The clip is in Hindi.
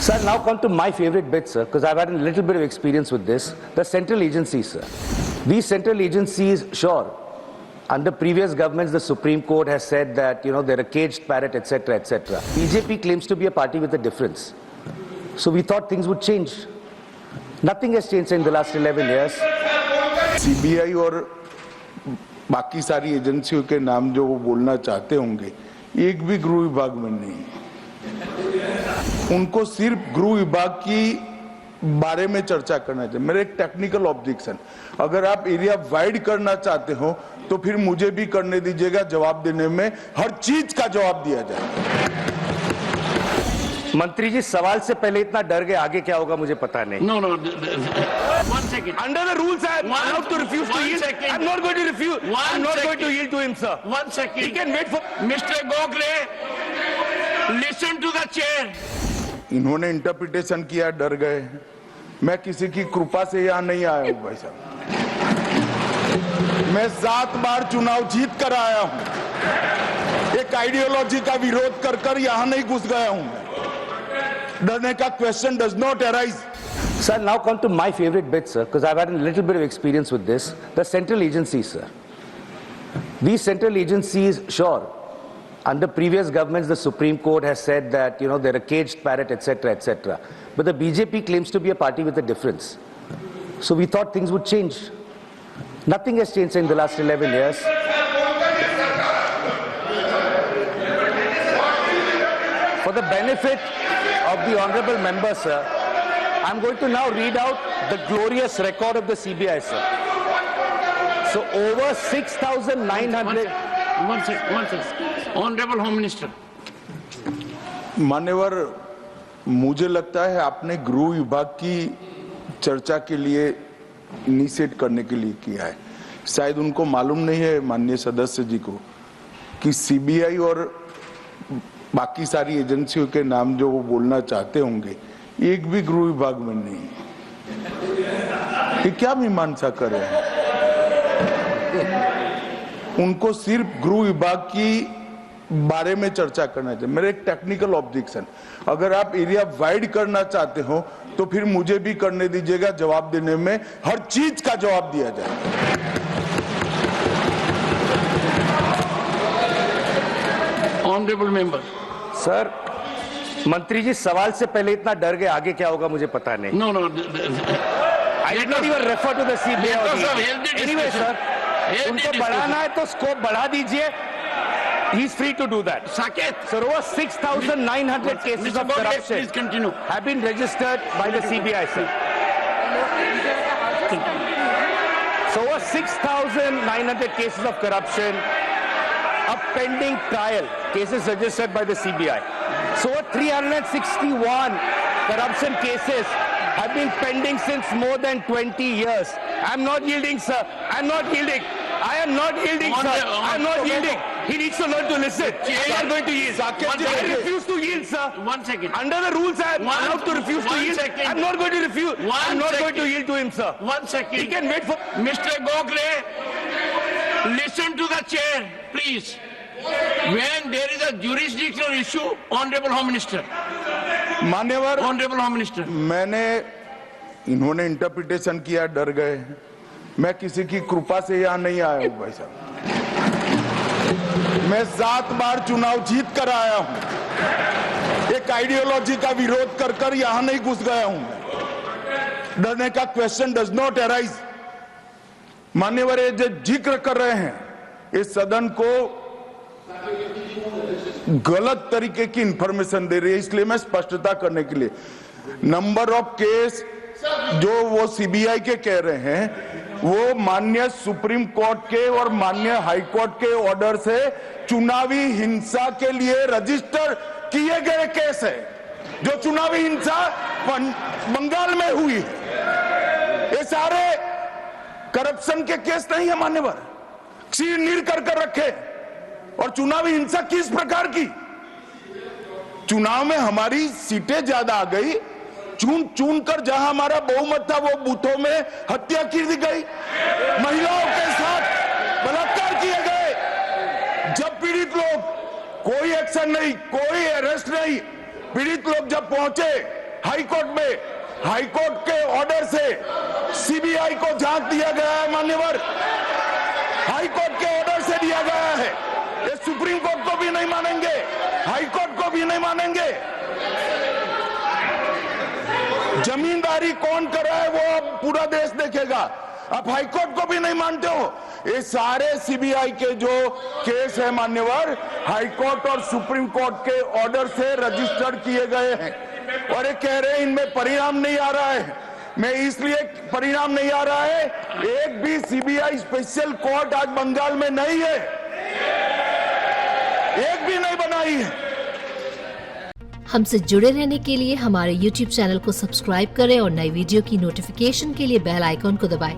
So I'll now come to my favorite bit, sir, because I've had a little bit of experience with this. The central agencies, sir. These central agencies, sure, under previous governments, the Supreme Court has said that, they're a caged parrot, etc., etc. BJP claims to be a party with a difference. So we thought things would change. Nothing has changed in the last 11 years. CBI और बाकी सारी एजेंसियों के नाम जो वो बोलना चाहते होंगे, एक भी गृह विभाग में नहीं। उनको सिर्फ गृह विभाग की बारे में चर्चा करना चाहिए। मेरा एक टेक्निकल ऑब्जेक्शन, अगर आप एरिया वाइड करना चाहते हो तो फिर मुझे भी करने दीजिएगा, जवाब देने में हर चीज का जवाब दिया जाए। मंत्री जी, सवाल से पहले इतना डर गए, आगे क्या होगा मुझे पता नहीं। No. 1 second. Under the rules, I am allowed to refuse to yield. I'm not going to refuse. I'm not going to yield to him, sir. 1 second. He can wait for. Mr. Gokhale, listen to the chair. इन्होंने इंटरप्रिटेशन किया, डर गए। मैं किसी की कृपा से यहाँ नहीं आया हूँ भाई साहब। मैं 7 बार चुनाव जीत कर आया हूँ। एक आइडियोलॉजी का विरोध कर यहाँ नहीं घुस गया हूँ मैं। डरने का question does not arise. So I'll now come to my favorite bit, sir, because I've had a little bit of experience with this. The central agencies, sir. These central agencies, sure, under previous governments, the Supreme Court has said that, they're a caged parrot, etc., etc. But the BJP claims to be a party with a difference. So we thought things would change. Nothing has changed in the last 11 years. For the benefit of the honorable member, sir, I'm going to now read out the glorious record of the CBI, sir. So over 6,900... One second. Honorable Home Minister. मान्यवर, मुझे लगता है आपने गृह विभाग की चर्चा के लिए इनिशिएट करने के लिए किया है। शायद उनको मालूम नहीं है माननीय सदस्य जी को कि सीबीआई और बाकी सारी एजेंसियों के नाम जो वो बोलना चाहते होंगे, एक भी गृह विभाग में नहीं। ये क्या मीमांसा कर रहे हैं? उनको सिर्फ गृह विभाग की बारे में चर्चा करना चाहिए। मेरा एक टेक्निकल ऑब्जेक्शन, अगर आप एरिया वाइड करना चाहते हो तो फिर मुझे भी करने दीजिएगा, जवाब देने में हर चीज का जवाब दिया जाए। Honorable member. सर, मंत्री जी, सवाल से पहले इतना डर गए, आगे क्या होगा मुझे पता नहीं। No. I did not even refer to the CBI. Anyway, sir, उनको बढ़ाना है तो स्कोप बढ़ा दीजिए. He's free to do that. Saket. Sir, over 6,900 cases of corruption please continue. have been registered by the CBI, sir. So over 6,900 cases of corruption, a pending trial, cases registered by the CBI. So over 361 corruption cases have been pending since more than 20 years. I'm not yielding, sir. I'm not yielding. I am not yielding, sir. I'm not yielding. He needs to learn to listen. I'm not going to yield. I refuse to yield, sir. 1 second. Under the rules, I am allowed to refuse to yield. I'm not going to refuse. I'm not going to yield to him, sir. 1 second. He can wait for... Mr. Gokhale, listen to the chair, please. When there is a jurisdictional issue, Honorable Home Minister. मान्यवर, Honorable Home Minister. इन्होंने इंटरप्रिटेशन किया, डर गए। मैं किसी की कृपा से यहाँ नहीं आया हूँ भाई साहब। मैं 7 बार चुनाव जीत कर आया हूँ। एक आइडियोलॉजी का विरोध कर यहाँ नहीं घुस गया हूँ मैं। डरने का क्वेश्चन डज नॉट अराइज। मान्यवर, ये जो जिक्र कर रहे हैं, इस सदन को गलत तरीके की इंफॉर्मेशन दे रही है, इसलिए मैं स्पष्टता करने के लिए, नंबर ऑफ केस जो वो सीबीआई के कह रहे हैं, वो माननीय सुप्रीम कोर्ट के और माननीय हाई कोर्ट के ऑर्डर से चुनावी हिंसा के लिए रजिस्टर किए गए केस है। जो चुनावी हिंसा बंगाल में हुई है, ये सारे करप्शन के केस नहीं है मान्यवर। चीर नीर कर रखे। और चुनावी हिंसा किस प्रकार की? चुनाव में हमारी सीटें ज्यादा आ गई, चुन कर जहां हमारा बहुमत था वो बूथों में हत्या की दी गई, महिलाओं के साथ बलात्कार किए गए। जब पीड़ित लोग, कोई एक्शन नहीं, कोई अरेस्ट नहीं, पीड़ित लोग जब पहुंचे हाईकोर्ट के ऑर्डर से सीबीआई को जांच दिया गया है मान्यवर, हाईकोर्ट के ऑर्डर से दिया गया है। ये सुप्रीम कोर्ट को भी नहीं मानेंगे, हाईकोर्ट को भी नहीं मानेंगे। जमींदारी कौन कर रहा है वो अब पूरा देश देखेगा। आप हाईकोर्ट को भी नहीं मानते हो। ये सारे सीबीआई के जो केस है मान्यवर, हाईकोर्ट और सुप्रीम कोर्ट के ऑर्डर से रजिस्टर्ड किए गए हैं और ये कह रहे हैं इनमें परिणाम नहीं आ रहा है। मैं इसलिए परिणाम नहीं आ रहा है, एक भी सीबीआई स्पेशल कोर्ट आज बंगाल में नहीं है, एक भी नहीं बनाई है। हमसे जुड़े रहने के लिए हमारे YouTube चैनल को सब्सक्राइब करें और नई वीडियो की नोटिफिकेशन के लिए बेल आइकॉन को दबाएं।